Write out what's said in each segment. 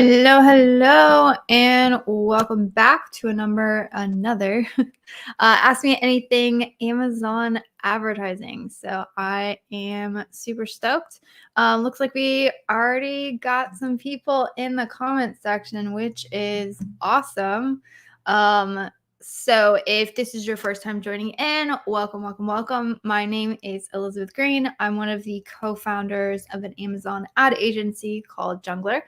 Hello, and welcome back to another Ask Me Anything Amazon advertising. So I am super stoked. Looks like we already got some people in the comment section, which is awesome. So if this is your first time joining in, welcome. My name is Elizabeth Greene. I'm one of the co-founders of an Amazon ad agency called Junglr,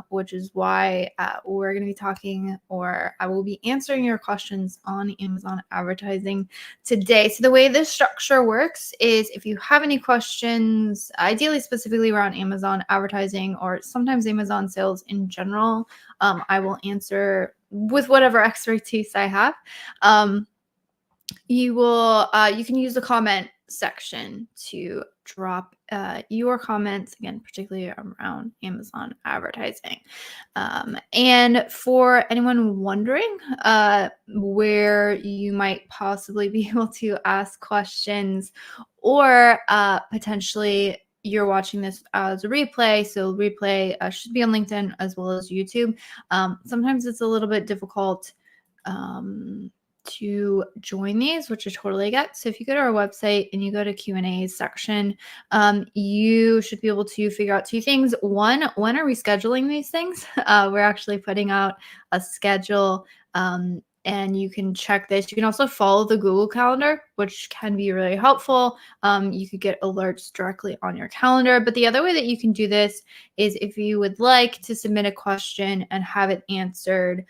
which is why we're going to be talking, or I will be answering your questions on Amazon advertising today. So the way this structure works is if you have any questions, ideally specifically around Amazon advertising or sometimes Amazon sales in general, I will answer with whatever expertise I have. You can use the comment section to drop your comments, again, particularly around Amazon advertising. And for anyone wondering where you might possibly be able to ask questions, or potentially you're watching this as a replay, so replay should be on LinkedIn as well as YouTube. Sometimes it's a little bit difficult to join these, which I totally get. So if you go to our website and you go to Q&A section, you should be able to figure out two things. One, when are we scheduling these things? We're actually putting out a schedule, and you can check this. You can also follow the Google Calendar, which can be really helpful. You could get alerts directly on your calendar. But the other way that you can do this is if you would like to submit a question and have it answered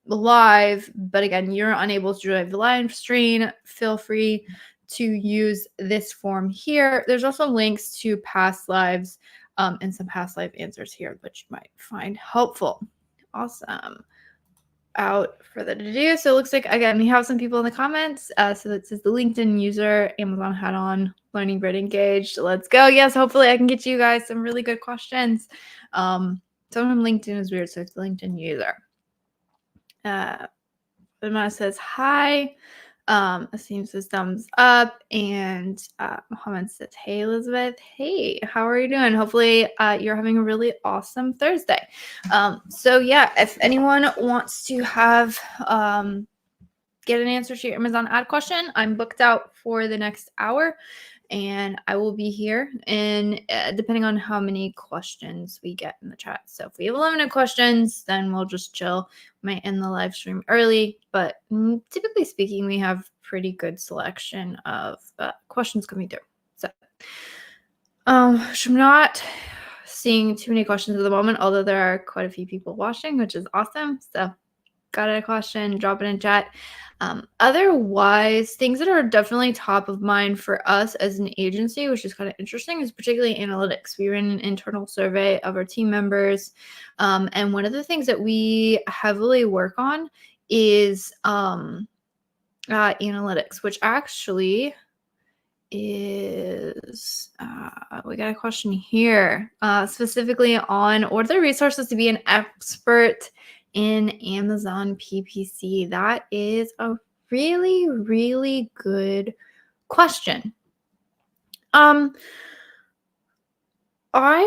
live, but again, you're unable to join the live stream, feel free to use this form here. There's also links to past lives and some past live answers here, which you might find helpful. Awesome. Out further ado, so it looks like, again, we have some people in the comments. So that says the LinkedIn user, Amazon hat on, learning grid engaged. Let's go. Yes, hopefully I can get you guys some really good questions. Some of LinkedIn is weird, so it's the LinkedIn user. Emma says hi. Asim says thumbs up, and Mohammed says, hey Elizabeth, hey, how are you doing? Hopefully you're having a really awesome Thursday. So yeah, if anyone wants to have get an answer to your Amazon ad question, I'm booked out for the next hour, and I will be here, and depending on how many questions we get in the chat. So if we have 11 questions, then we'll just chill. We might end the live stream early, but typically speaking, we have pretty good selection of questions coming through. So I'm not seeing too many questions at the moment, although there are quite a few people watching, which is awesome. So got a question, drop it in chat. Otherwise, things that are definitely top of mind for us as an agency, which is kind of interesting, is particularly analytics. We ran an internal survey of our team members, and one of the things that we heavily work on is analytics, which actually is we got a question here specifically on what are the resources to be an expert in Amazon PPC. That is a really, really good question. I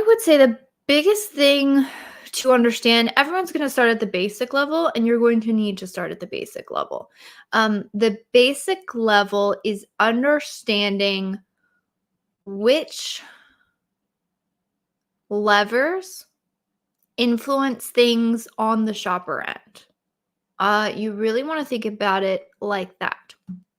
would say the biggest thing to understand, everyone's going to start at the basic level, and you're going to need to start at the basic level. The basic level is understanding which levers influence things on the shopper end. You really want to think about it like that.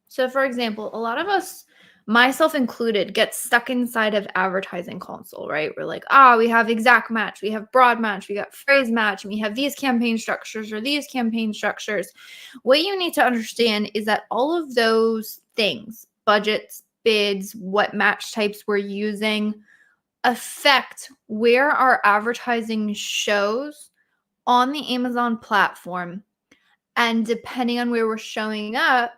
So for example, a lot of us, myself included, get stuck inside of advertising console, right? We're like, we have exact match, we have broad match, we got phrase match, and we have these campaign structures or these campaign structures. What you need to understand is that all of those things, budgets, bids, what match types we're using, affect where our advertising shows on the Amazon platform. And depending on where we're showing up,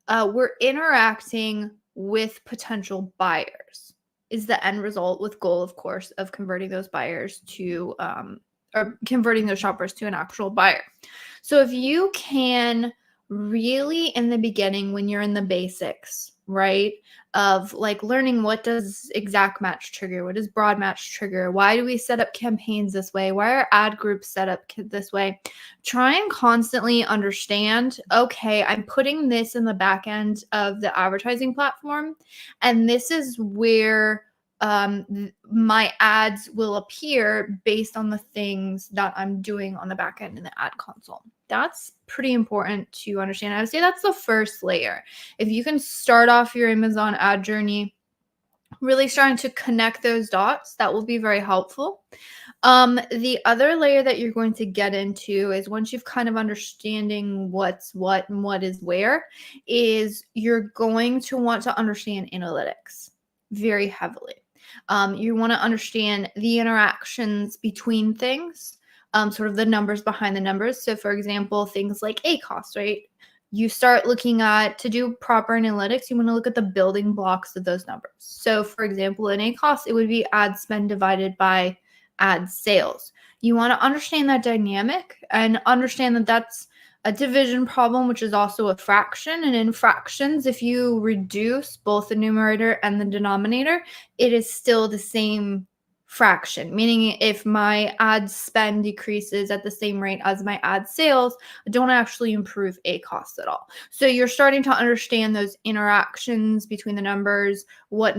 we're interacting with potential buyers, is the end result, with goal, of course, of converting those buyers to, or converting those shoppers to an actual buyer. So if you can really, in the beginning, when you're in the basics, right? Of like learning what does exact match trigger, what does broad match trigger, why do we set up campaigns this way, why are ad groups set up this way. Try and constantly understand, okay, I'm putting this in the back end of the advertising platform, and this is where my ads will appear based on the things that I'm doing on the back end in the ad console. That's pretty important to understand. I would say that's the first layer. If you can start off your Amazon ad journey really starting to connect those dots, that will be very helpful. The other layer that you're going to get into is once you've kind of understanding what's what and what is where, is you're going to want to understand analytics very heavily. You want to understand the interactions between things, sort of the numbers behind the numbers. So for example, things like ACoS, right? You start looking at, to do proper analytics, you want to look at the building blocks of those numbers. So for example, in ACoS, it would be ad spend divided by ad sales. You want to understand that dynamic and understand that that's a division problem, which is also a fraction. And in fractions, if you reduce both the numerator and the denominator, it is still the same fraction, meaning if my ad spend decreases at the same rate as my ad sales, I don't actually improve ACoS at all. So you're starting to understand those interactions between the numbers, what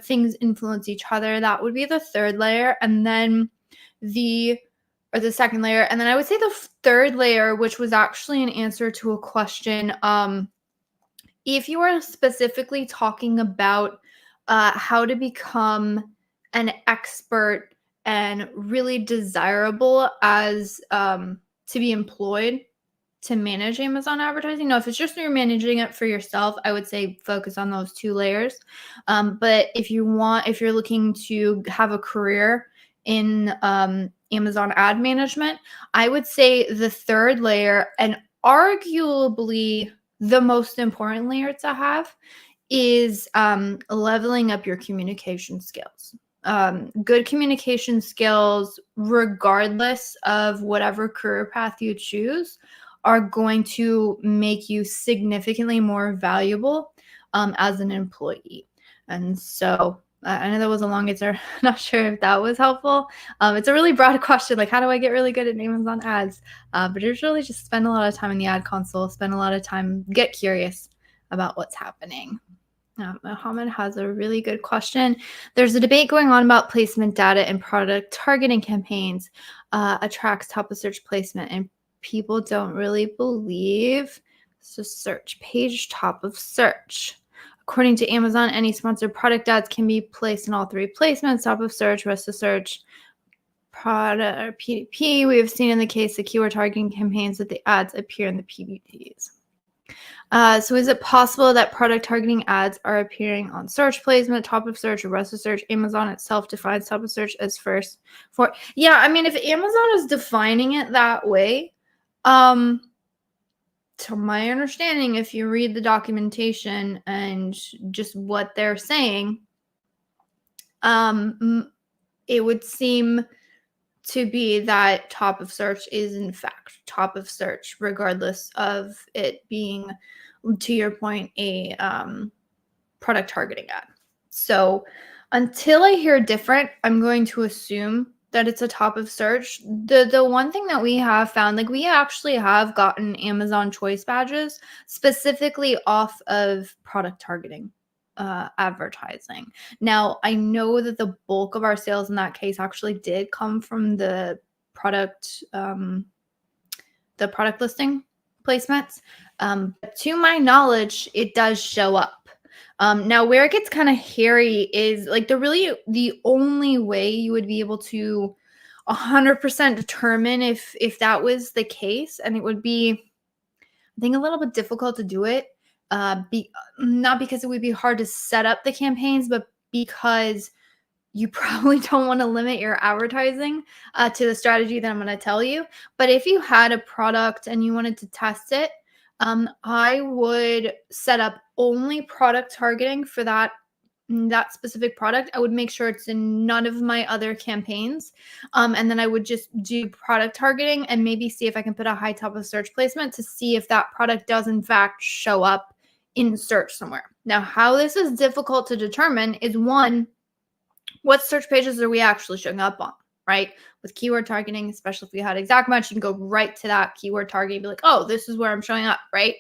things influence each other. That would be the third layer. And then the second layer. And then I would say the third layer, which was actually an answer to a question. If you are specifically talking about how to become an expert and really desirable as to be employed to manage Amazon advertising. Now, if it's just you're managing it for yourself, I would say focus on those two layers. But if you're looking to have a career in Amazon ad management, I would say the third layer, and arguably the most important layer to have, is leveling up your communication skills. Good communication skills, regardless of whatever career path you choose, are going to make you significantly more valuable as an employee. And so I know that was a long answer. Not sure if that was helpful. It's a really broad question, like how do I get really good at Amazon ads? But it's really just spend a lot of time in the ad console, spend a lot of time, get curious about what's happening. Mohammed has a really good question. There's a debate going on about placement data and product targeting campaigns attracts top of search placement, and people don't really believe. So search page top of search. According to Amazon, any sponsored product ads can be placed in all three placements, top of search, rest of search, product or PDP. We have seen in the case of keyword targeting campaigns that the ads appear in the PPPs. So is it possible that product targeting ads are appearing on search placement, top of search, or rest of search? Amazon itself defines top of search as first for. Yeah, I mean, if Amazon is defining it that way, to my understanding, if you read the documentation and just what they're saying, it would seem to be that top of search is in fact top of search, regardless of it being, to your point, a product targeting ad. So until I hear different, I'm going to assume that it's a top of search. The one thing that we have found, like we actually have gotten Amazon choice badges specifically off of product targeting advertising. Now, I know that the bulk of our sales in that case actually did come from the product listing placements. But to my knowledge, it does show up. Now, where it gets kind of hairy is like the only way you would be able to 100% determine if that was the case, and it would be, I think, a little bit difficult to do it. Not because it would be hard to set up the campaigns, but because you probably don't want to limit your advertising to the strategy that I'm going to tell you. But if you had a product and you wanted to test it, I would set up only product targeting for that specific product. I would make sure it's in none of my other campaigns. And then I would just do product targeting and maybe see if I can put a high top of search placement to see if that product does in fact show up in search somewhere. Now, how this is difficult to determine is, one, what search pages are we actually showing up on, right? With keyword targeting, especially if we had exact match, you can go right to that keyword target and be like, oh, this is where I'm showing up, right?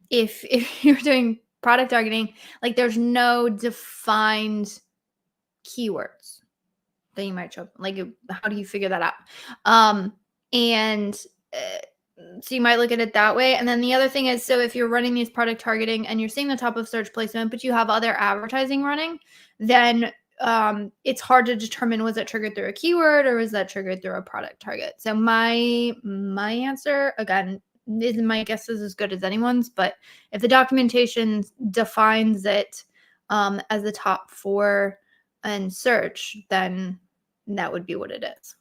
If you're doing product targeting, like there's no defined keywords that you might show up. Like, how do you figure that out? And so you might look at it that way. And then the other thing is, so if you're running these product targeting and you're seeing the top of search placement, but you have other advertising running, then it's hard to determine, was it triggered through a keyword or was that triggered through a product target? So my answer, again, my guess is as good as anyone's, but if the documentation defines it as the top 4 in search, then that would be what it is.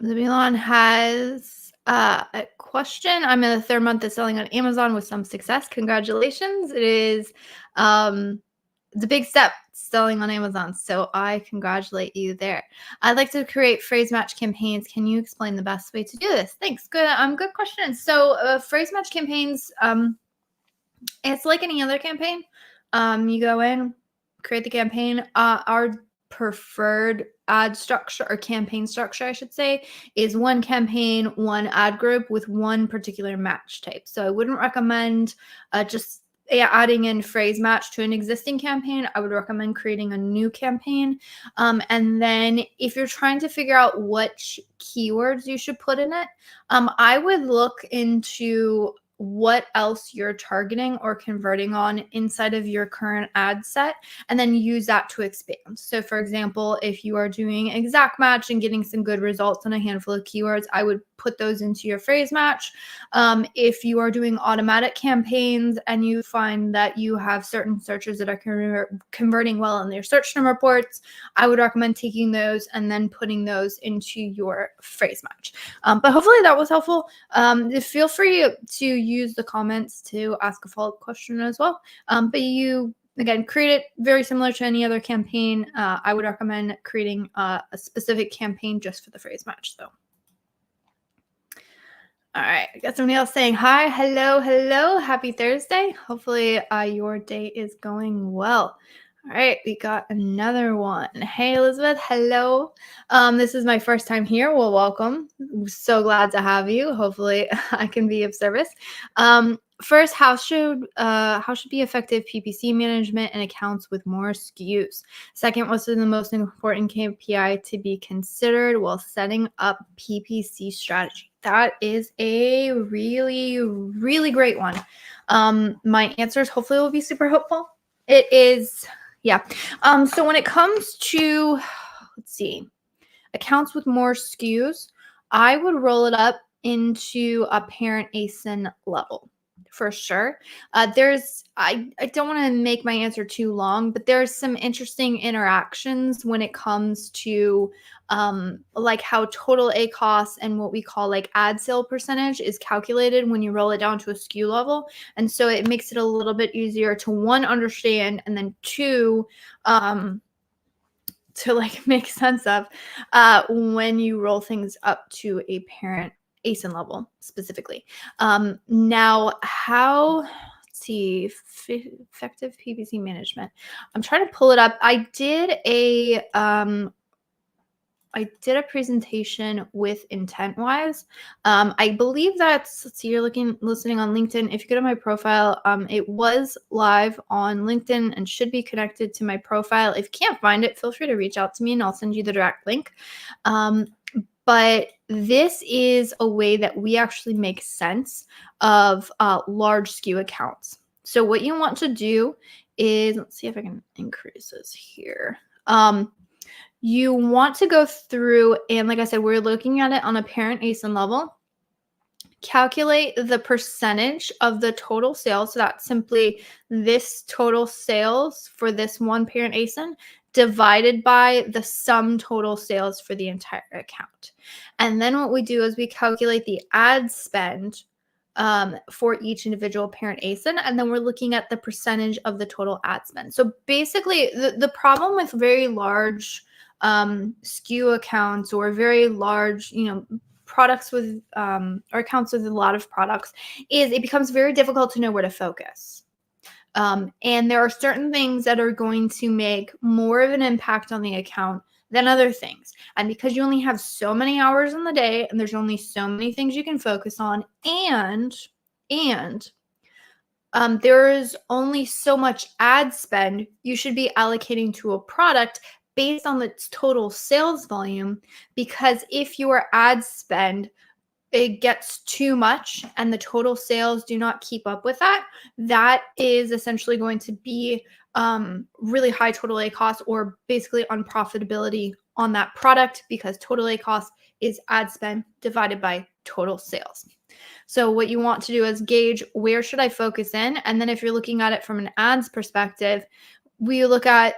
Zabulon has a question. I'm in the 3rd month of selling on Amazon with some success. Congratulations. It is it's a big step selling on Amazon, so I congratulate you there. I'd like to create phrase match campaigns. Can you explain the best way to do this? Thanks. Good question. So phrase match campaigns, it's like any other campaign. You go in, create the campaign. Our preferred ad structure, or campaign structure, I should say, is one campaign, one ad group with one particular match type. So I wouldn't recommend just adding in phrase match to an existing campaign. I would recommend creating a new campaign. And then if you're trying to figure out which keywords you should put in it, I would look into what else you're targeting or converting on inside of your current ad set, and then use that to expand. So for example, if you are doing exact match and getting some good results on a handful of keywords, I would put those into your phrase match. If you are doing automatic campaigns and you find that you have certain searches that are converting well in their search term reports, I would recommend taking those and then putting those into your phrase match. But hopefully that was helpful. Feel free to use the comments to ask a follow-up question as well. But you, again, create it very similar to any other campaign. I would recommend creating a specific campaign just for the phrase match, though. All right, I got somebody else saying hi, hello, happy Thursday. Hopefully your day is going well. All right, we got another one. Hey, Elizabeth, hello. This is my first time here. Well, welcome. I'm so glad to have you. Hopefully I can be of service. First, how should be effective PPC management and accounts with more skews? Second, what's the most important KPI to be considered while setting up PPC strategy? That is a really, really great one. My answers hopefully will be super helpful. It is, yeah. So when it comes to, let's see, accounts with more skews, I would roll it up into a parent ASIN level. For sure. I don't want to make my answer too long, but there's some interesting interactions when it comes to like how total ACoS and what we call like ad sale percentage is calculated when you roll it down to a SKU level. And so it makes it a little bit easier to, one, understand, and then two, to like make sense of when you roll things up to a parent ASIN level specifically. Now, let's see, effective PPC management. I'm trying to pull it up. I did a presentation with IntentWise. I believe that's, let's see, you're listening on LinkedIn. If you go to my profile, it was live on LinkedIn and should be connected to my profile. If you can't find it, feel free to reach out to me and I'll send you the direct link. But this is a way that we actually make sense of large SKU accounts. So what you want to do is, let's see if I can increase this here. You want to go through, and like I said, we're looking at it on a parent ASIN level. Calculate the percentage of the total sales. So that's simply this total sales for this one parent ASIN divided by the sum total sales for the entire account. And then what we do is we calculate the ad spend for each individual parent ASIN, and then we're looking at the percentage of the total ad spend. So basically, the problem with very large SKU accounts or very large, products with or accounts with a lot of products is it becomes very difficult to know where to focus. And there are certain things that are going to make more of an impact on the account than other things. And because you only have so many hours in the day and there's only so many things you can focus on, and there is only so much ad spend you should be allocating to a product based on its total sales volume. Because if your ad spend it gets too much and the total sales do not keep up with that, that is essentially going to be really high total A cost or basically unprofitability on that product, because total A cost is ad spend divided by total sales. So what you want to do is gauge where should I focus in, and then if you're looking at it from an ads perspective, we look at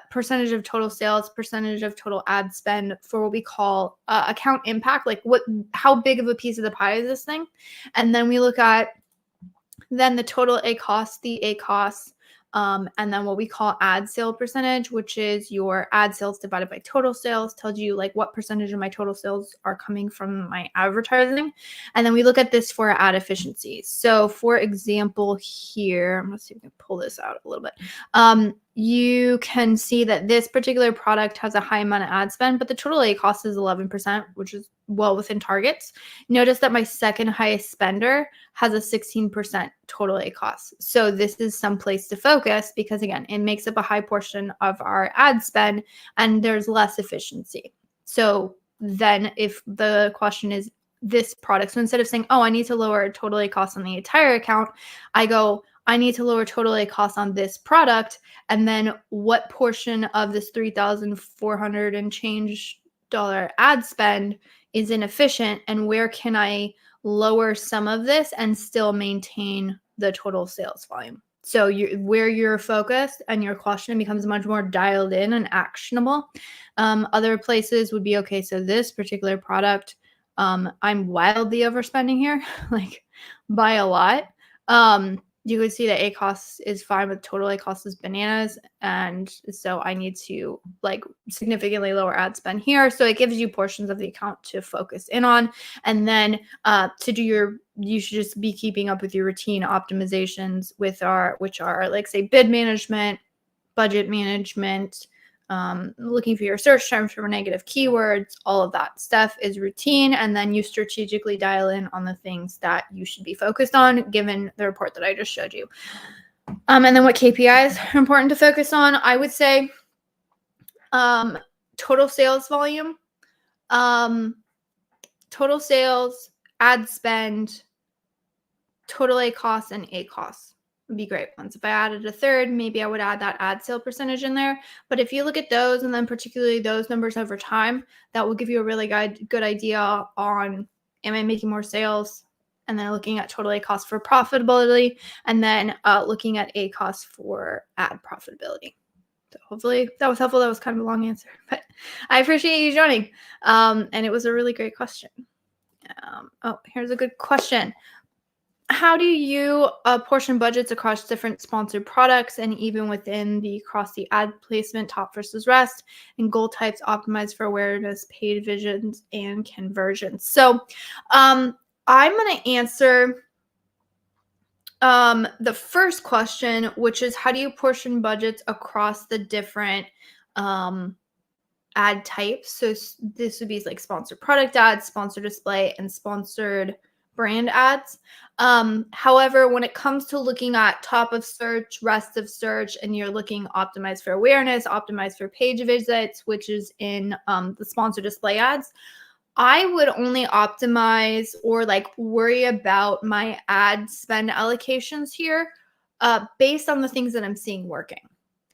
percentage of total sales, percentage of total ad spend for what we call account impact, like how big of a piece of the pie is this thing? And then we look at then the total A cost, the A cost, and then what we call ad sale percentage, which is your ad sales divided by total sales, tells you like what percentage of my total sales are coming from my advertising. And then we look at this for ad efficiency. So for example here, let's see if we can pull this out a little bit. You can see that this particular product has a high amount of ad spend, but the total A cost is 11%, which is well within targets. Notice that my second highest spender has a 16% total A cost. So this is some place to focus because, again, it makes up a high portion of our ad spend and there's less efficiency. So then if the question is this product, so instead of saying, oh, I need to lower total A cost on the entire account, I go, I need to lower total A cost on this product, and then what portion of this $3,400 and change dollar ad spend is inefficient, and where can I lower some of this and still maintain the total sales volume? So where you're focused and your question becomes much more dialed in and actionable. Other places would be, okay, so this particular product, I'm wildly overspending here, like by a lot. You could see that A cost is fine, but total A cost is bananas. And so I need to like significantly lower ad spend here. So it gives you portions of the account to focus in on. And then to do you should just be keeping up with your routine optimizations which are like say bid management, budget management, looking for your search terms for negative keywords, all of that stuff is routine. And then you strategically dial in on the things that you should be focused on, given the report that I just showed you. And then what KPIs are important to focus on? I would say total sales volume, total sales, ad spend, total A costs, and A costs would be great ones. If I added a third, maybe I would add that ad sale percentage in there. But if you look at those and then particularly those numbers over time, that will give you a really good idea on, am I making more sales? And then looking at total A cost for profitability, and then looking at A cost for ad profitability. So hopefully that was helpful. That was kind of a long answer, but I appreciate you joining. And it was a really great question. Here's a good question. How do you portion budgets across different sponsored products and even within across the ad placement, top versus rest, and goal types optimized for awareness, paid visions, and conversions? So I'm going to answer the first question, which is how do you portion budgets across the different ad types? So this would be like sponsored product ads, sponsored display, and sponsored brand ads. However, when it comes to looking at top of search, rest of search, and you're looking optimized for awareness, optimized for page visits, which is in the sponsored display ads, I would only optimize or like worry about my ad spend allocations here based on the things that I'm seeing working.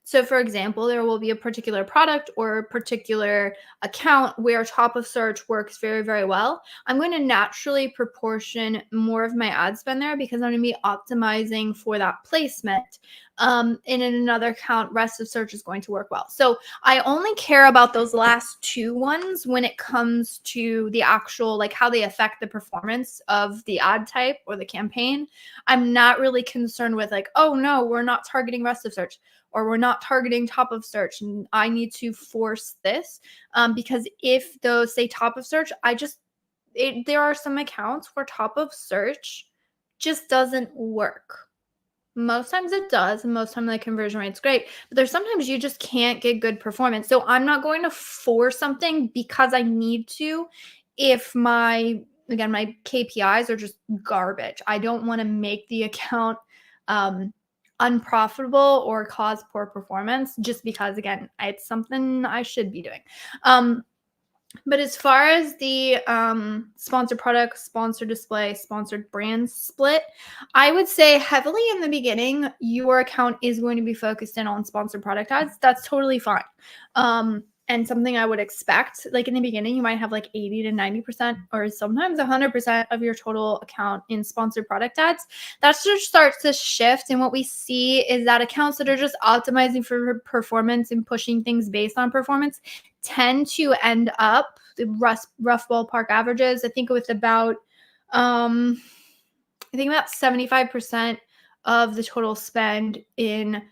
So for example, there will be a particular product or a particular account where top of search works very, very well. I'm going to naturally proportion more of my ad spend there because I'm going to be optimizing for that placement. And in another account, rest of search is going to work well. So I only care about those last two ones when it comes to the actual, like how they affect the performance of the ad type or the campaign. I'm not really concerned with like, oh no, we're not targeting rest of search, or we're not targeting top of search, and I need to force this because if those say top of search, there are some accounts where top of search just doesn't work. Most times it does, and most times the conversion rate's great, but there's sometimes you just can't get good performance. So I'm not going to force something because I need to if my KPIs are just garbage. I don't want to make the account unprofitable or cause poor performance just because, again, it's something I should be doing. But as far as the sponsored product, sponsored display, sponsored brand split, I would say heavily in the beginning, your account is going to be focused in on sponsored product ads. That's totally fine. And something I would expect, like in the beginning, you might have like 80 to 90% or sometimes 100% of your total account in sponsored product ads. That just starts to shift. And what we see is that accounts that are just optimizing for performance and pushing things based on performance tend to end up the rough ballpark averages. I think with about 75% of the total spend in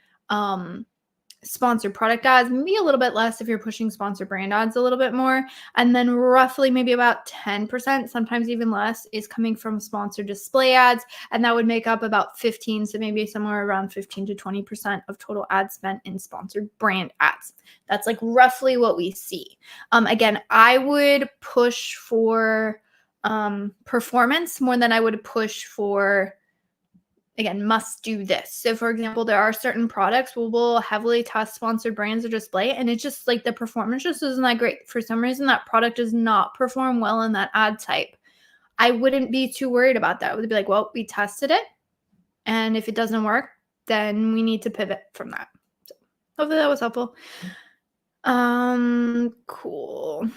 sponsored product ads, maybe a little bit less if you're pushing sponsored brand ads a little bit more. And then roughly maybe about 10%, sometimes even less, is coming from sponsored display ads. And that would make up about 15, so maybe somewhere around 15 to 20% of total ad spent in sponsored brand ads. That's like roughly what we see. Again, I would push for performance more than I would push for, again, must do this. So for example, there are certain products where we'll heavily test sponsored brands or display, and it's just like the performance just isn't that great. For some reason, that product does not perform well in that ad type. I wouldn't be too worried about that. I would be like, well, we tested it, and if it doesn't work, then we need to pivot from that. So hopefully that was helpful. Cool.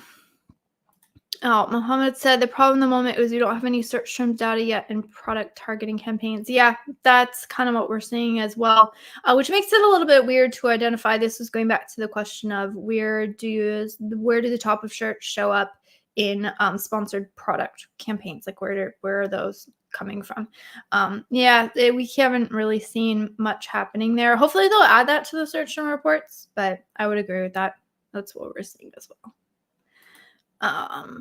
Oh, Mohammed said the problem at the moment is we don't have any search terms data yet in product targeting campaigns. Yeah, that's kind of what we're seeing as well, which makes it a little bit weird to identify. This is going back to the question of where do the top of search show up in sponsored product campaigns? Like where are those coming from? Yeah, we haven't really seen much happening there. Hopefully they'll add that to the search term reports, but I would agree with that. That's what we're seeing as well.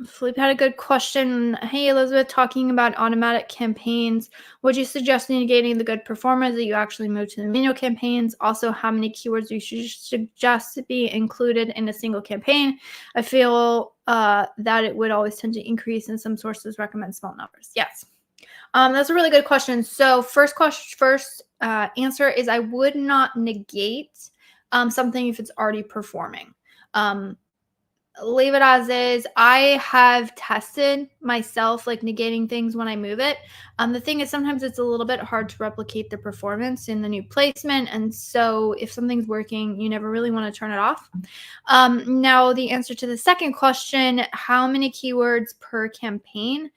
Philippe had a good question. Hey, Elizabeth, talking about automatic campaigns, would you suggest negating the good performance that you actually move to the manual campaigns? Also, how many keywords you should suggest to be included in a single campaign? I feel that it would always tend to increase, and some sources recommend small numbers. Yes. That's a really good question. So first answer is I would not negate something if it's already performing. Leave it as is. I have tested myself like negating things when I move it. The thing is sometimes it's a little bit hard to replicate the performance in the new placement. And so if something's working, you never really want to turn it off. Now the answer to the second question, how many keywords per campaign?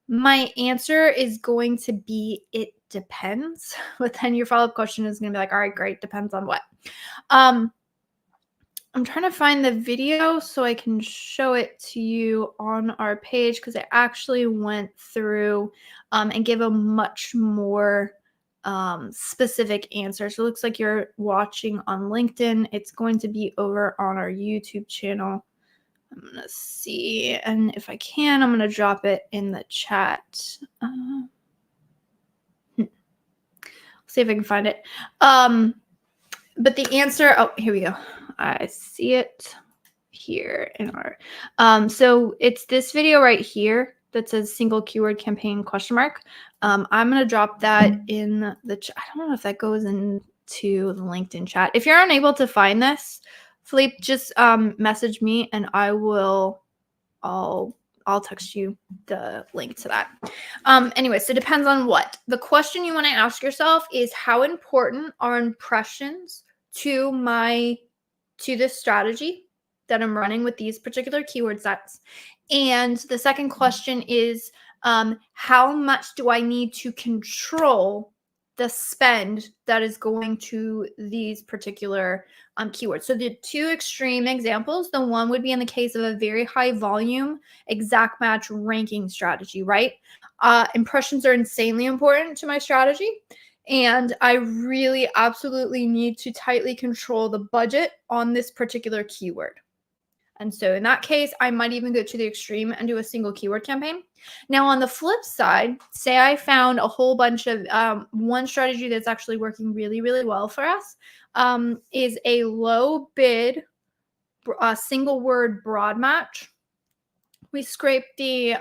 My answer is going to be it depends. But then your follow-up question is going to be like, all right, great. Depends on what? I'm trying to find the video so I can show it to you on our page because I actually went through and gave a much more specific answer. So it looks like you're watching on LinkedIn. It's going to be over on our YouTube channel. I'm going to see. And if I can, I'm going to drop it in the chat. See if I can find it. But the answer, oh, here we go. I see it here in our, so it's this video right here that says single keyword campaign question mark. I'm going to drop that in the chat. I don't know if that goes into the LinkedIn chat. If you're unable to find this, Philippe, just message me and I'll text you the link to that. Anyway, so it depends on what. The question you want to ask yourself is how important are impressions to this strategy that I'm running with these particular keyword sets? And the second question is how much do I need to control the spend that is going to these particular keywords? So the two extreme examples, the one would be in the case of a very high volume exact match ranking strategy, right? Impressions are insanely important to my strategy. And I really absolutely need to tightly control the budget on this particular keyword. And so in that case, I might even go to the extreme and do a single keyword campaign. Now, on the flip side, say I found a whole bunch of one strategy that's actually working really, really well for us is a low bid single word broad match. We scrape the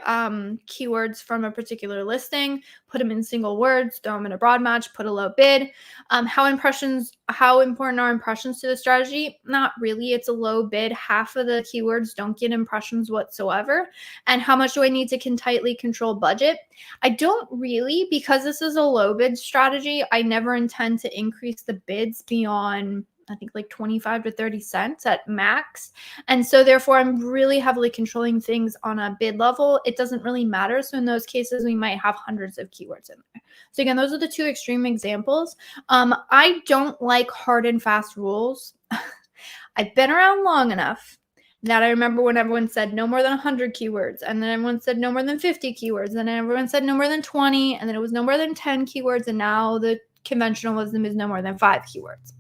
keywords from a particular listing, put them in single words, throw them in a broad match, put a low bid. How important are impressions to the strategy? Not really. It's a low bid. Half of the keywords don't get impressions whatsoever. And how much do I need to tightly control budget? I don't really, because this is a low bid strategy. I never intend to increase the bids beyond, I think, like 25 to 30 cents at max. And so therefore I'm really heavily controlling things on a bid level. It doesn't really matter. So in those cases, we might have hundreds of keywords in there. So again, those are the two extreme examples. I don't like hard and fast rules. I've been around long enough that I remember when everyone said no more than 100 keywords, and then everyone said no more than 50 keywords, and then everyone said no more than 20, and then it was no more than 10 keywords, and now the conventional wisdom is no more than 5 keywords.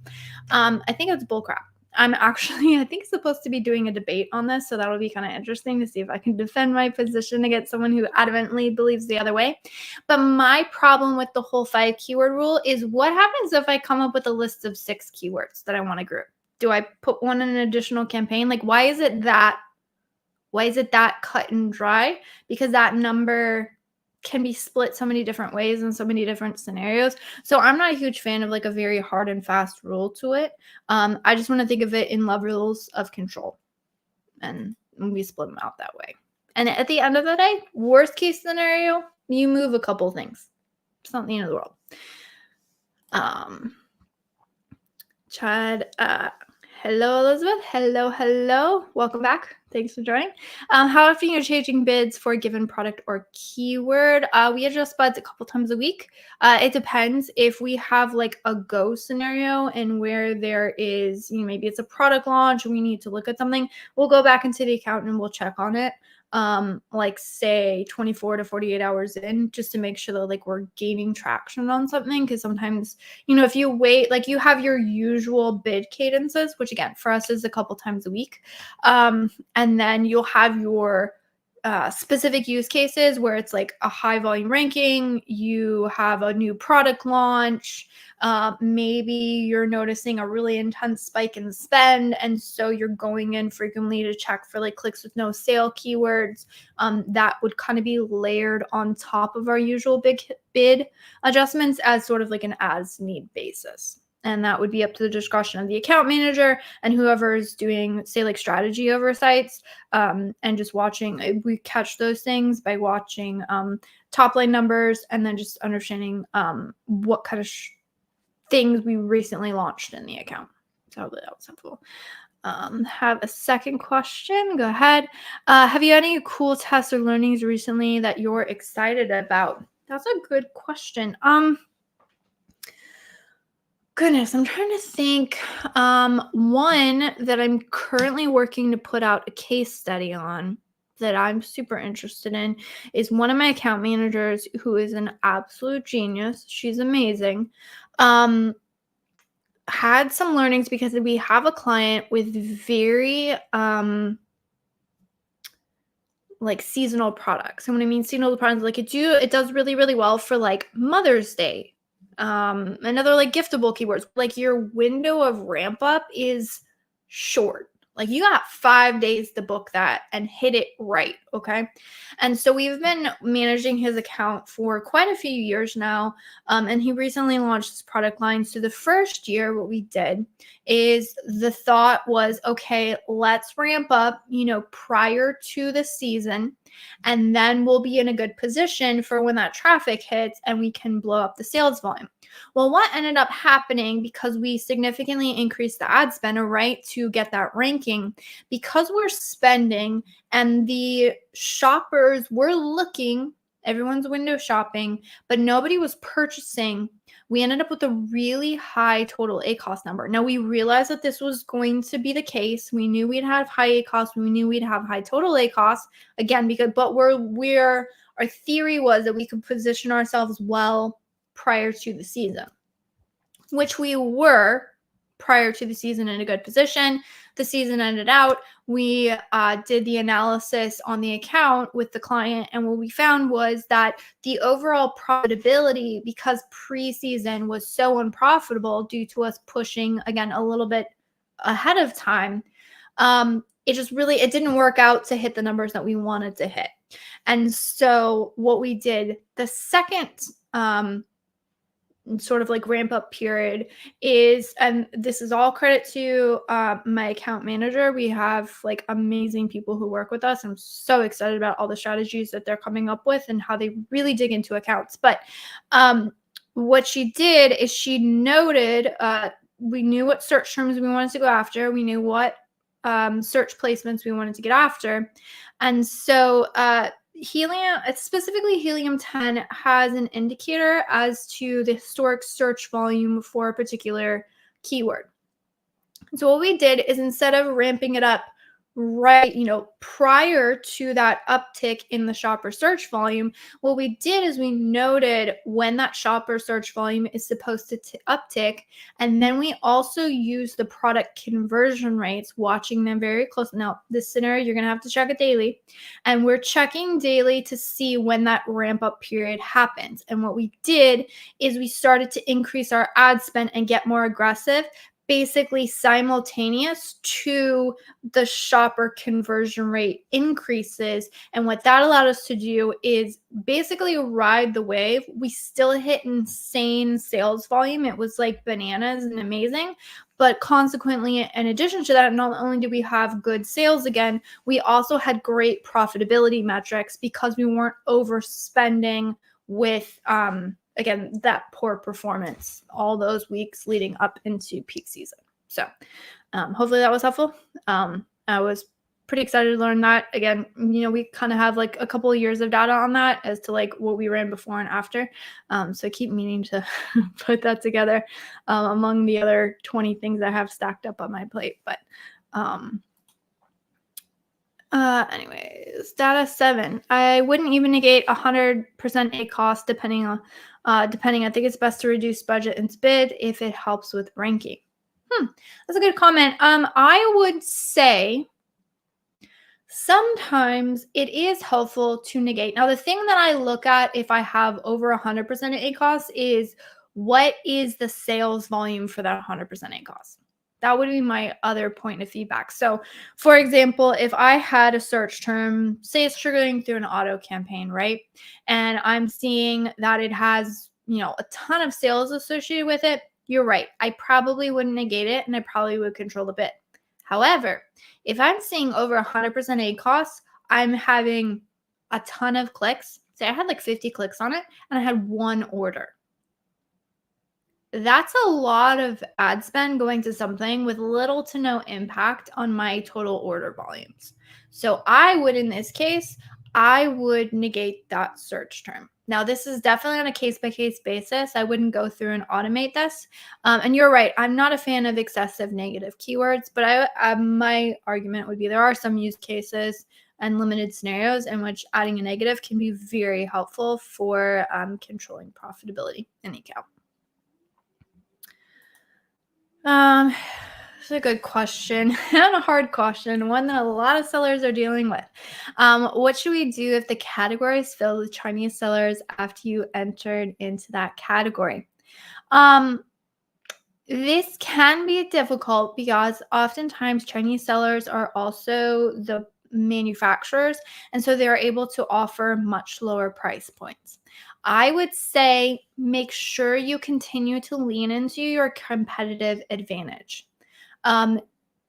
I think it's bullcrap. I think supposed to be doing a debate on this, so that'll be kind of interesting to see if I can defend my position against someone who adamantly believes the other way. But my problem with the whole 5 keyword rule is, what happens if I come up with a list of 6 keywords that I want to group? Do I put one in an additional campaign? Like, why is it that cut and dry? Because that number can be split so many different ways in so many different scenarios. So I'm not a huge fan of like a very hard and fast rule to it. I just want to think of it in levels of control, and we split them out that way. And at the end of the day, worst case scenario, you move a couple things. It's not the end of the world. Chad, hello, Elizabeth. Hello. Welcome back. Thanks for joining. How often you're changing bids for a given product or keyword? We adjust bids a couple times a week. It depends. If we have like a go scenario and where there is, maybe it's a product launch and we need to look at something, we'll go back into the account and we'll check on it. Like say 24 to 48 hours in, just to make sure that like we're gaining traction on something. Because sometimes, if you wait, like you have your usual bid cadences, which again for us is a couple times a week, and then you'll have your specific use cases where it's like a high volume ranking, you have a new product launch, maybe you're noticing a really intense spike in spend, and so you're going in frequently to check for like clicks with no sale keywords. That would kind of be layered on top of our usual big bid adjustments as sort of like an as need basis. And that would be up to the discretion of the account manager and whoever is doing, say, like strategy oversights, and just watching. We catch those things by watching top line numbers and then just understanding what kind of things we recently launched in the account. So hopefully that was helpful. Have a second question. Go ahead. Have you had any cool tests or learnings recently that you're excited about? That's a good question. Goodness, I'm trying to think. One that I'm currently working to put out a case study on that I'm super interested in is one of my account managers who is an absolute genius. She's amazing. Had some learnings because we have a client with very like seasonal products. And when I mean seasonal products, like it does really, really well for like Mother's Day. Another like giftable keywords. Like your window of ramp up is short. Like you got 5 days to book that and hit it right. Okay. And so we've been managing his account for quite a few years now. And he recently launched this product line. So the first year, what we did is the thought was, okay, let's ramp up, prior to the season. And then we'll be in a good position for when that traffic hits and we can blow up the sales volume. Well, what ended up happening, because we significantly increased the ad spend, right, to get that ranking, because we're spending and the shoppers were looking, everyone's window shopping, but nobody was purchasing, we ended up with a really high total ACoS number. Now, we realized that this was going to be the case. We knew we'd have high ACoS. We knew we'd have high total ACoS again, but our theory was that we could position ourselves well prior to the season, which we were prior to the season in a good position. the season ended out, we did the analysis on the account with the client. And what we found was that the overall profitability, because preseason was so unprofitable due to us pushing, again, a little bit ahead of time, it didn't work out to hit the numbers that we wanted to hit. And so what we did the second sort of like ramp up period is, and this is all credit to my account manager. We have like amazing people who work with us. I'm so excited about all the strategies that they're coming up with and how they really dig into accounts. But what she did is she noted, we knew what search terms we wanted to go after. We knew what search placements we wanted to get after. And so Helium, specifically Helium 10, has an indicator as to the historic search volume for a particular keyword. So what we did is, instead of ramping it up right, prior to that uptick in the shopper search volume, what we did is we noted when that shopper search volume is supposed to uptick. And then we also use the product conversion rates, watching them very closely. Now, this scenario, you're going to have to check it daily. And we're checking daily to see when that ramp up period happens. And what we did is we started to increase our ad spend and get more aggressive, basically simultaneous to the shopper conversion rate increases. And what that allowed us to do is basically ride the wave. We still hit insane sales volume. It was like bananas and amazing. But consequently, in addition to that, not only did we have good sales again, we also had great profitability metrics because we weren't overspending with again, that poor performance all those weeks leading up into peak season. So hopefully that was helpful. I was pretty excited to learn that. Again, we kind of have like a couple of years of data on that as to like what we ran before and after. So I keep meaning to put that together among the other 20 things I have stacked up on my plate. But anyways, data 7. I wouldn't even negate 100% a cost depending. I think it's best to reduce budget and bid if it helps with ranking. That's a good comment. I would say sometimes it is helpful to negate. Now, the thing that I look at if I have over 100% a cost is, what is the sales volume for that 100% a cost? That would be my other point of feedback. So, for example, if I had a search term, say it's triggering through an auto campaign, right? And I'm seeing that it has, a ton of sales associated with it, you're right. I probably wouldn't negate it, and I probably would control the bid. However, if I'm seeing over 100% a cost, I'm having a ton of clicks. Say I had like 50 clicks on it and I had one order. That's a lot of ad spend going to something with little to no impact on my total order volumes. So I would, in this case, I would negate that search term. Now, this is definitely on a case-by-case basis. I wouldn't go through and automate this. And you're right. I'm not a fan of excessive negative keywords, but my argument would be there are some use cases and limited scenarios in which adding a negative can be very helpful for controlling profitability in the account. It's a good question and a hard question, one that a lot of sellers are dealing with. What should we do if the category is filled with Chinese sellers after you entered into that category? This can be difficult because oftentimes Chinese sellers are also the manufacturers, and so they're able to offer much lower price points. I would say make sure you continue to lean into your competitive advantage.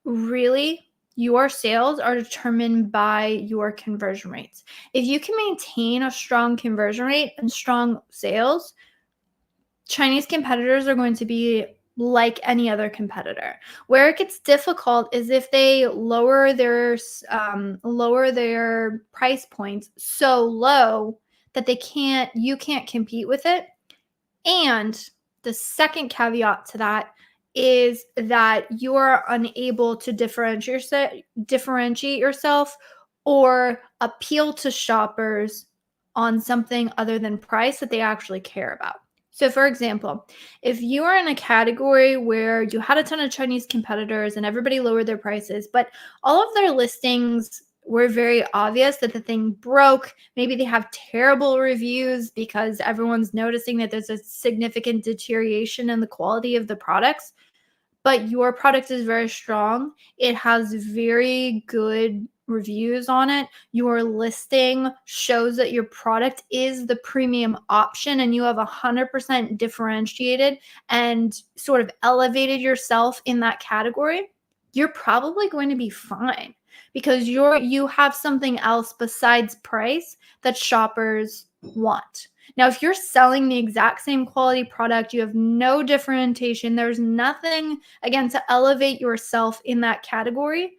Really, your sales are determined by your conversion rates. If you can maintain a strong conversion rate and strong sales, Chinese competitors are going to be like any other competitor. Where it gets difficult is if they lower their price points so low that you can't compete with it. And the second caveat to that is that you're unable to differentiate yourself or appeal to shoppers on something other than price that they actually care about. So, for example, if you are in a category where you had a ton of Chinese competitors and everybody lowered their prices, but all of their listings were very obvious that the thing broke, maybe they have terrible reviews because everyone's noticing that there's a significant deterioration in the quality of the products, but your product is very strong. It has very good reviews on it. Your listing shows that your product is the premium option and you have 100% differentiated and sort of elevated yourself in that category. You're probably going to be fine because you have something else besides price that shoppers want. Now, if you're selling the exact same quality product, you have no differentiation, there's nothing, again, to elevate yourself in that category,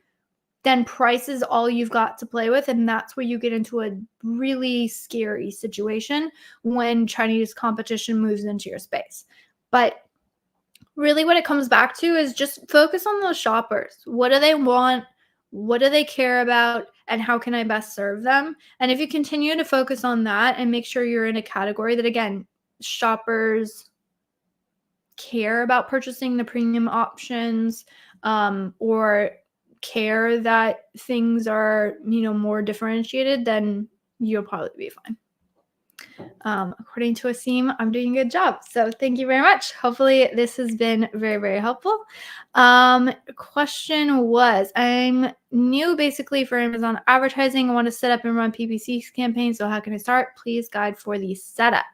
then price is all you've got to play with. And that's where you get into a really scary situation when Chinese competition moves into your space. But really what it comes back to is just focus on those shoppers. What do they want? What do they care about? And how can I best serve them? And if you continue to focus on that and make sure you're in a category that, again, shoppers care about purchasing the premium options, or care that things are, more differentiated, then you'll probably be fine. According to Asim, I'm doing a good job. So thank you very much. Hopefully this has been very, very helpful. Question was, I'm new basically for Amazon advertising. I want to set up and run PPC campaigns. So how can I start? Please guide for the setup.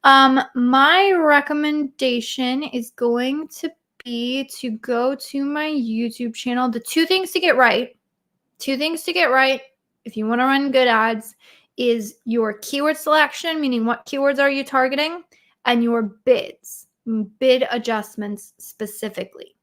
My recommendation is going to be to go to my YouTube channel. The two things to get right if you want to run good ads is your keyword selection, meaning what keywords are you targeting, and your bids, bid adjustments specifically.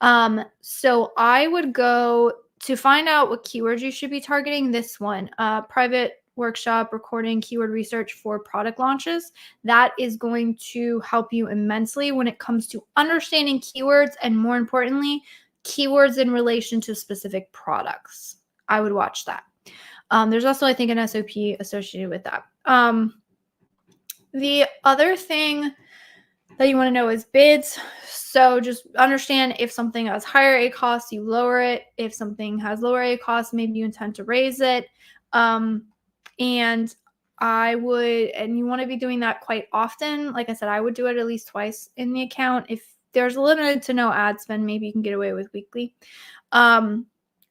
So I would go to find out what keywords you should be targeting. This one, private workshop recording keyword research for product launches. That is going to help you immensely when it comes to understanding keywords and, more importantly, keywords in relation to specific products. I would watch that. There's also, I think, an SOP associated with that. The other thing that you want to know is bids. So just understand if something has higher A costs, you lower it. If something has lower A costs, maybe you intend to raise it. And you want to be doing that quite often. Like I said, I would do it at least twice in the account. If there's a limited to no ad spend, maybe you can get away with weekly.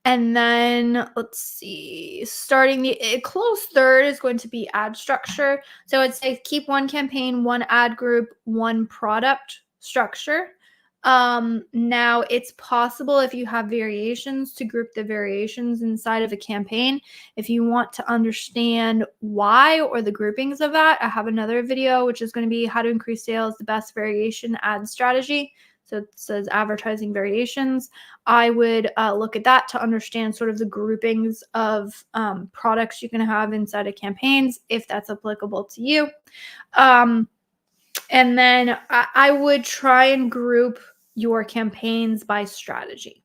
And then let's see, starting the close third is going to be ad structure. So I'd say keep one campaign, one ad group, one product structure. Now it's possible if you have variations to group the variations inside of a campaign. If you want to understand why or the groupings of that, I have another video, which is going to be how to increase sales, the best variation ad strategy. So it says advertising variations. I would look at that to understand sort of the groupings of products you can have inside of campaigns, if that's applicable to you. And then I would try and group your campaigns by strategy,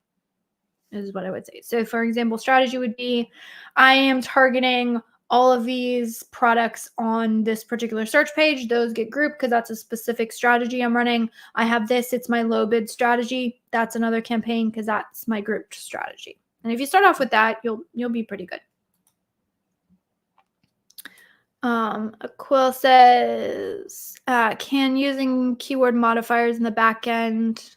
is what I would say. So for example, strategy would be, I am targeting all of these products on this particular search page. Those get grouped because that's a specific strategy I'm running. I have this, it's my low bid strategy. That's another campaign because that's my grouped strategy. And if you start off with that, you'll be pretty good. Quill says, can using keyword modifiers in the backend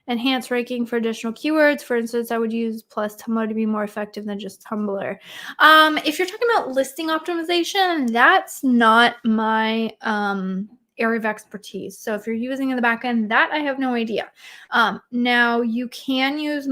enhance ranking for additional keywords? For instance, I would use plus Tumblr to be more effective than just Tumblr. If you're talking about listing optimization, that's not my area of expertise. So if you're using in the backend, that I have no idea. Now you can use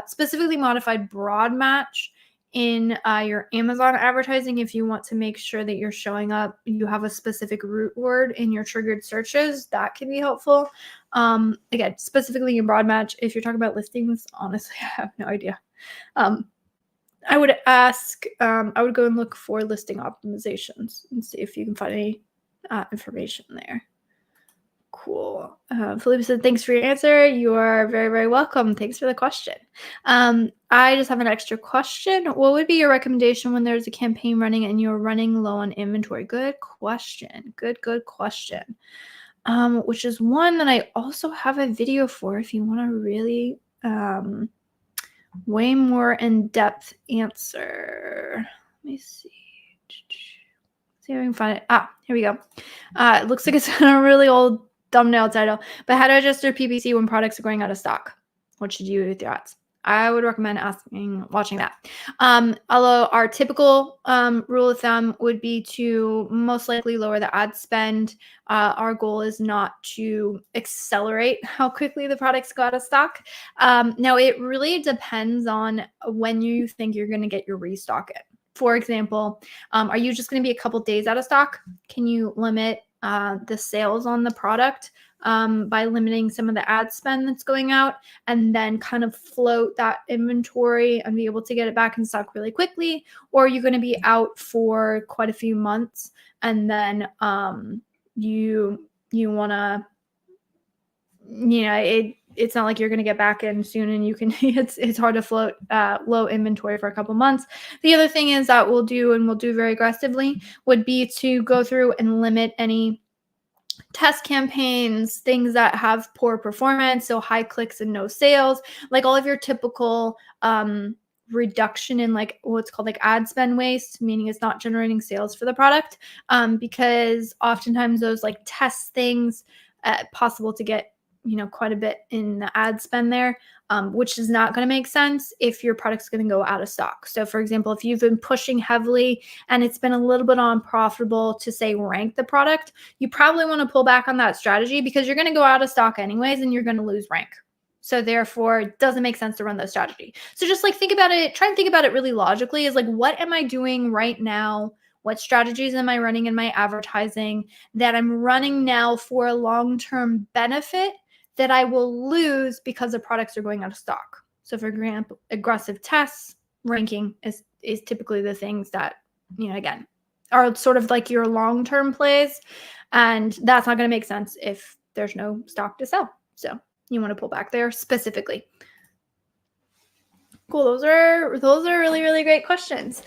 specifically modified broad match in your Amazon advertising if you want to make sure that you're showing up, you have a specific root word in your triggered searches. That can be helpful. Again, specifically in broad match, if you're talking about listings, honestly, I have no idea. I would go and look for listing optimizations and see if you can find any information there. Cool. Felipe said, thanks for your answer. You are very, very welcome. Thanks for the question. I just have an extra question. What would be your recommendation when there's a campaign running and you're running low on inventory? Good question. Good question. Which is one that I also have a video for if you want to really way more in-depth answer. Let me see. See if I can find it. Here we go. It looks like it's a really old thumbnail title, but how to adjust your PPC when products are going out of stock. What should you do with your ads? I would recommend watching that. Although our typical rule of thumb would be to most likely lower the ad spend. Our goal is not to accelerate how quickly the products go out of stock. Now, it really depends on when you think you're going to get your restock in. For example, are you just going to be a couple days out of stock? Can you limit the sales on the product by limiting some of the ad spend that's going out, and then kind of float that inventory and be able to get it back in stock really quickly? Or are you going to be out for quite a few months and then you want to, it's not like you're going to get back in soon and you can, it's hard to float low inventory for a couple months. The other thing is that we'll do very aggressively would be to go through and limit any test campaigns, things that have poor performance, so high clicks and no sales, like all of your typical reduction in like what's called like ad spend waste, meaning it's not generating sales for the product, because oftentimes those like test things, possible to get quite a bit in the ad spend there, which is not going to make sense if your product's going to go out of stock. So for example, if you've been pushing heavily and it's been a little bit unprofitable to say rank the product, you probably want to pull back on that strategy because you're going to go out of stock anyways and you're going to lose rank. So therefore, it doesn't make sense to run that strategy. So just like think about it, try and think about it really logically, is like, what am I doing right now? What strategies am I running in my advertising that I'm running now for a long-term benefit that I will lose because the products are going out of stock? So for example, aggressive tests, ranking is typically the things that, again, are sort of like your long-term plays. And that's not going to make sense if there's no stock to sell. So you want to pull back there specifically. Cool. Those are really, really great questions.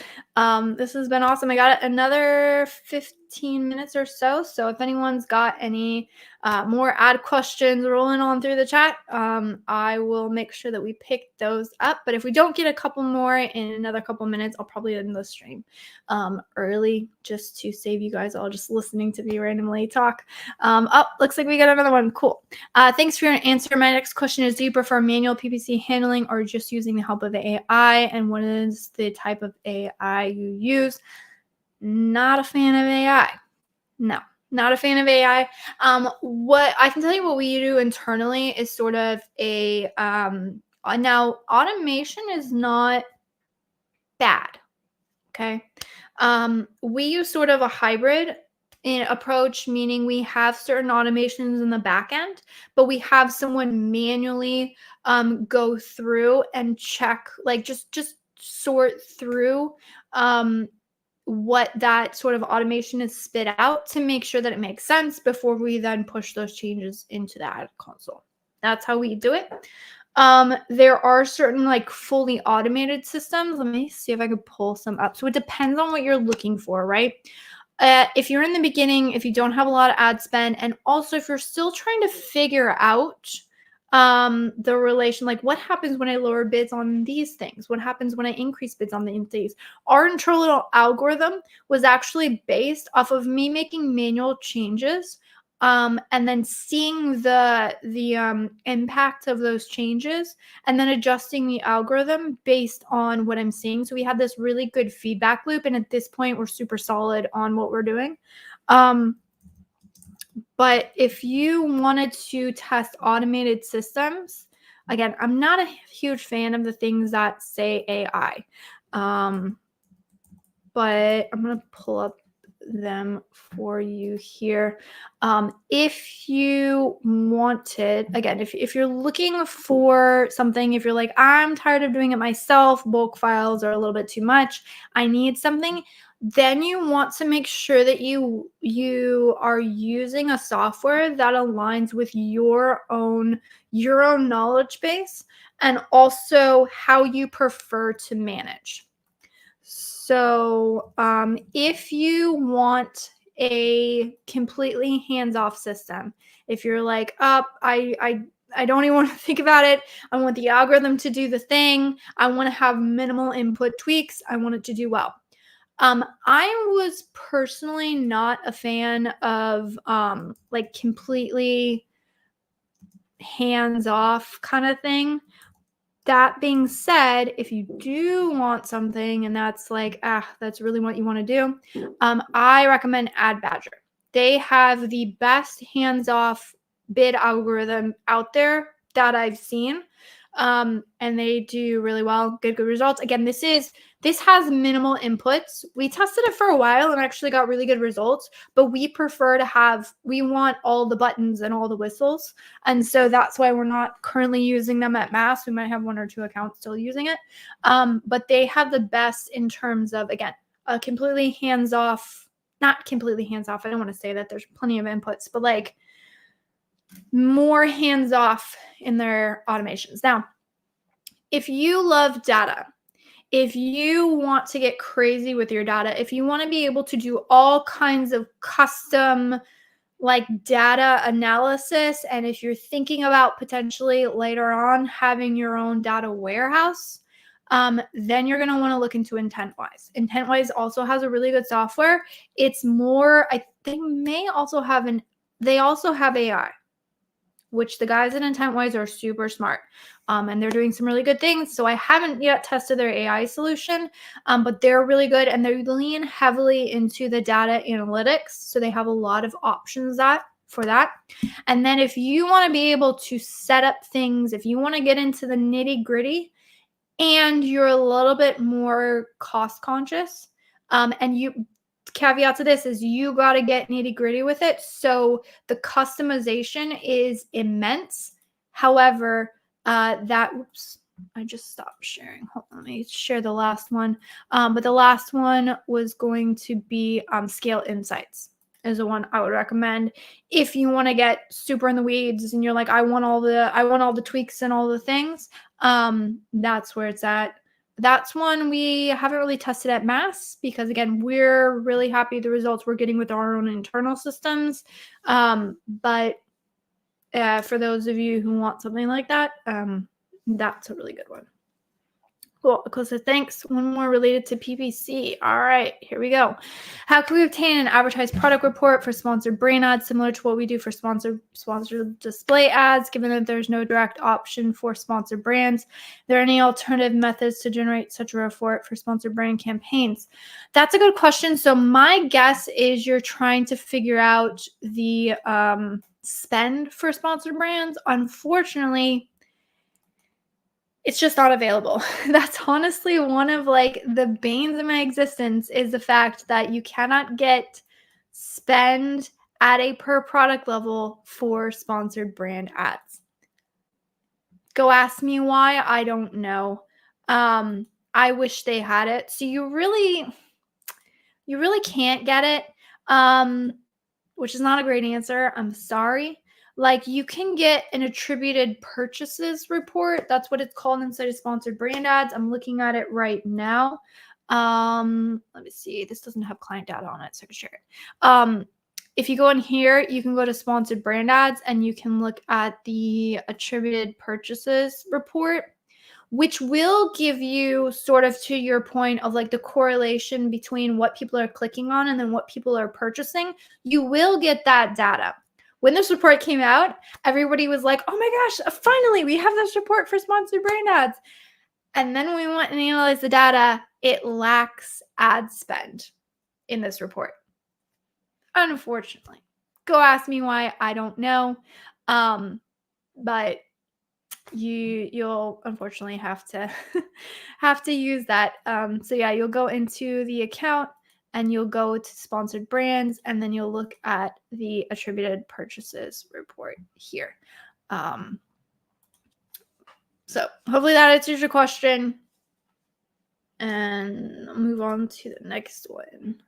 This has been awesome. I got another 15 minutes or so. So if anyone's got any more ad questions rolling on through the chat, I will make sure that we pick those up. But if we don't get a couple more in another couple minutes, I'll probably end the stream early just to save you guys all just listening to me randomly talk. Looks like we got another one. Cool. Thanks for your answer. My next question is, do you prefer manual PPC handling or just using the help of AI? And what is the type of AI you use? Not a fan of AI. No, not a fan of AI. What I can tell you, what we do internally is sort of a now automation is not bad. Okay. We use sort of a hybrid approach, meaning we have certain automations in the back end, but we have someone manually go through and check, like just sort through what that sort of automation is spit out to make sure that it makes sense before we then push those changes into the ad console. That's how we do it. There are certain like fully automated systems. Let me see if I could pull some up. So it depends on what you're looking for, right? If you're in the beginning, if you don't have a lot of ad spend, and also if you're still trying to figure out the relation, like what happens when I lower bids on these things? What happens when I increase bids on these? Our internal algorithm was actually based off of me making manual changes and then seeing the impact of those changes and then adjusting the algorithm based on what I'm seeing. So we had this really good feedback loop. And at this point, we're super solid on what we're doing. But if you wanted to test automated systems, again, I'm not a huge fan of the things that say AI. But I'm going to pull up them for you here. If you wanted, again, if you're looking for something, if you're like, I'm tired of doing it myself, bulk files are a little bit too much, I need something, then you want to make sure that you are using a software that aligns with your own knowledge base and also how you prefer to manage. So if you want a completely hands-off system, if you're like, I don't even want to think about it. I want the algorithm to do the thing. I want to have minimal input tweaks. I want it to do well. I was personally not a fan of like completely hands-off kind of thing. That being said, if you do want something and that's like, that's really what you want to do, I recommend Ad Badger. They have the best hands-off bid algorithm out there that I've seen. And they do really well, good results. Again, this has minimal inputs. We tested it for a while and actually got really good results, but we want all the buttons and all the whistles. And so that's why we're not currently using them at mass. We might have 1 or 2 accounts still using it. But they have the best in terms of, again, a completely hands-off, not completely hands-off. I don't want to say that, there's plenty of inputs, but like more hands-off in their automations. Now, if you love data, if you want to get crazy with your data, if you want to be able to do all kinds of custom like data analysis, and if you're thinking about potentially later on having your own data warehouse, then you're going to want to look into IntentWise. IntentWise also has a really good software. It's more, they also have AI, which the guys at IntentWise are super smart. And they're doing some really good things. So I haven't yet tested their AI solution, but they're really good and they lean heavily into the data analytics. So they have a lot of options for that. And then if you want to be able to set up things, if you want to get into the nitty gritty and you're a little bit more cost conscious, caveat to this is you got to get nitty gritty with it. So the customization is immense. However, oops, I just stopped sharing. Hold on, let me share the last one. But the last one was going to be Scale Insights is the one I would recommend if you want to get super in the weeds and you're like, I want all the tweaks and all the things. That's where it's at. That's one we haven't really tested at mass because, again, we're really happy with the results we're getting with our own internal systems. But for those of you who want something like that, that's a really good one. Cool. So thanks. One more related to PPC. All right, here we go. How can we obtain an advertised product report for sponsored brand ads similar to what we do for sponsored display ads, given that there's no direct option for sponsored brands? Are there any alternative methods to generate such a report for sponsored brand campaigns? That's a good question. So my guess is you're trying to figure out the spend for sponsored brands. Unfortunately, it's just not available. That's honestly one of like the banes of my existence, is the fact that you cannot get spend at a per product level for sponsored brand ads. Go ask me why. I don't know. I wish they had it. So you really can't get it, which is not a great answer. I'm sorry. Like, you can get an attributed purchases report. That's what it's called inside of sponsored brand ads. I'm looking at it right now. Let me see. This doesn't have client data on it, so I can share it. If you go in here, you can go to sponsored brand ads and you can look at the attributed purchases report, which will give you, sort of to your point of like the correlation between what people are clicking on and then what people are purchasing. You will get that data. When this report came out, everybody was like, oh my gosh, finally, we have this report for sponsored brand ads. And then when we went and analyzed the data, it lacks ad spend in this report. Unfortunately. Go ask me why. I don't know. But you'll unfortunately have to use that. So yeah, you'll go into the account and you'll go to sponsored brands and then you'll look at the attributed purchases report here. So hopefully that answers your question. and move on to the next one.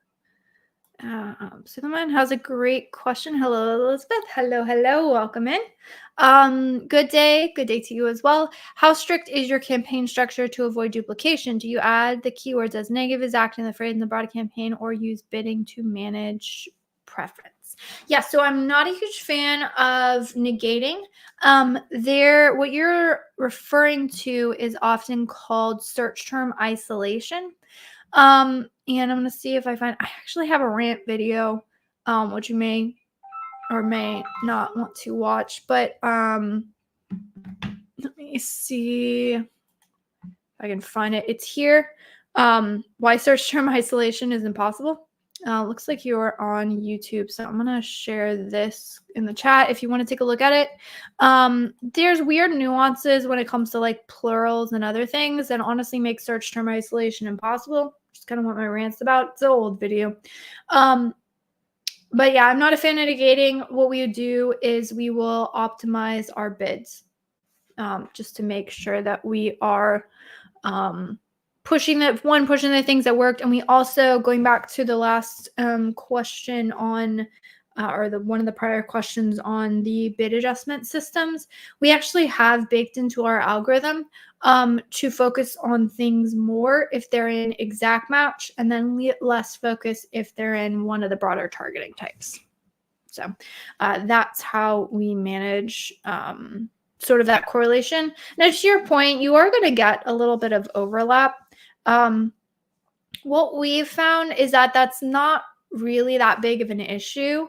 Suleiman has a great question. Hello, Elizabeth. Hello. Welcome in. Good day to you as well. How strict is your campaign structure to avoid duplication? Do you add the keywords as negative as active in the phrase in the broad campaign, or use bidding to manage preference? Yeah, so I'm not a huge fan of negating. What you're referring to is often called search term isolation. And I'm gonna see if I actually have a rant video, which you may or may not want to watch, but let me see if I can find it. It's here. Why search term isolation is impossible. Looks like you're on YouTube, so I'm gonna share this in the chat if you want to take a look at it. There's weird nuances when it comes to like plurals and other things, and honestly make search term isolation impossible. Just kind of what my rant's about. It's an old video. But yeah, I'm not a fan of negating. What we do is we will optimize our bids, just to make sure that we are pushing the things that worked. And we also, going back to the last question on one of the prior questions on the bid adjustment systems, we actually have baked into our algorithm to focus on things more if they're in exact match, and then less focus if they're in one of the broader targeting types. So that's how we manage sort of that correlation. Now, to your point, you are going to get a little bit of overlap. What we've found is that that's not really that big of an issue.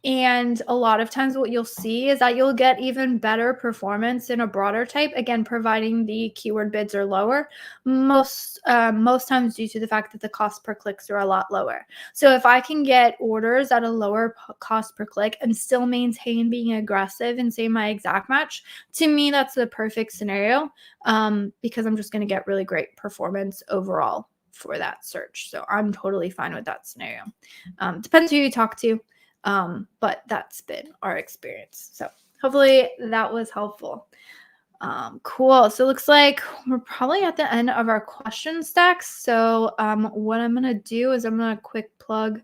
And a lot of times what you'll see is that you'll get even better performance in a broader type, again, providing the keyword bids are lower, most times due to the fact that the cost per clicks are a lot lower. So if I can get orders at a lower cost per click and still maintain being aggressive and say my exact match, to me, that's the perfect scenario, because I'm just going to get really great performance overall for that search. So I'm totally fine with that scenario. Depends who you talk to. But that's been our experience. So hopefully that was helpful. Cool. So it looks like we're probably at the end of our question stacks. So what I'm going to do is I'm going to quick plug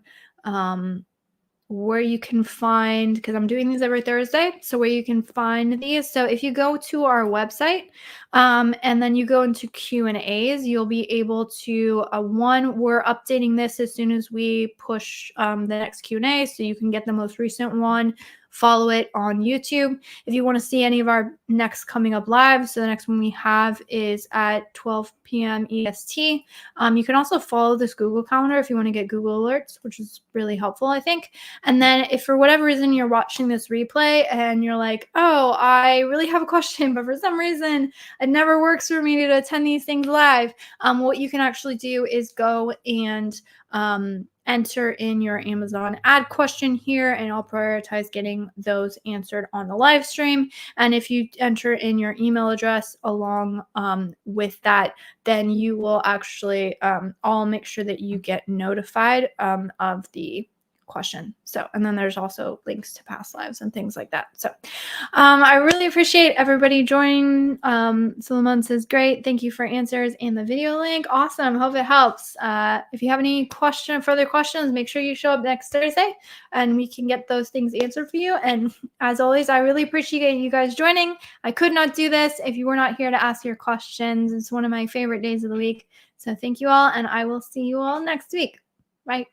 where you can find, because I'm doing these every Thursday, so where you can find these. So if you go to our website and then you go into Q&As, you'll be able to, we're updating this as soon as we push the next Q&A, so you can get the most recent one, follow it on YouTube. If you want to see any of our next coming up live, so the next one we have is at 12 p.m. EST. You can also follow this Google Calendar if you want to get Google alerts, which is really helpful, I think. And then if for whatever reason you're watching this replay and you're like, oh, I really have a question, but for some reason it never works for me to attend these things live, what you can actually do is go and enter in your Amazon ad question here, and I'll prioritize getting those answered on the live stream. And if you enter in your email address along with that, then you will actually, I'll make sure that you get notified of the question. So, and then there's also links to past lives and things like that. So I really appreciate everybody joining. Suleiman says, great. Thank you for answers and the video link. Awesome. Hope it helps. If you have any further questions, make sure you show up next Thursday and we can get those things answered for you. And as always, I really appreciate you guys joining. I could not do this if you were not here to ask your questions. It's one of my favorite days of the week. So thank you all, and I will see you all next week. Bye.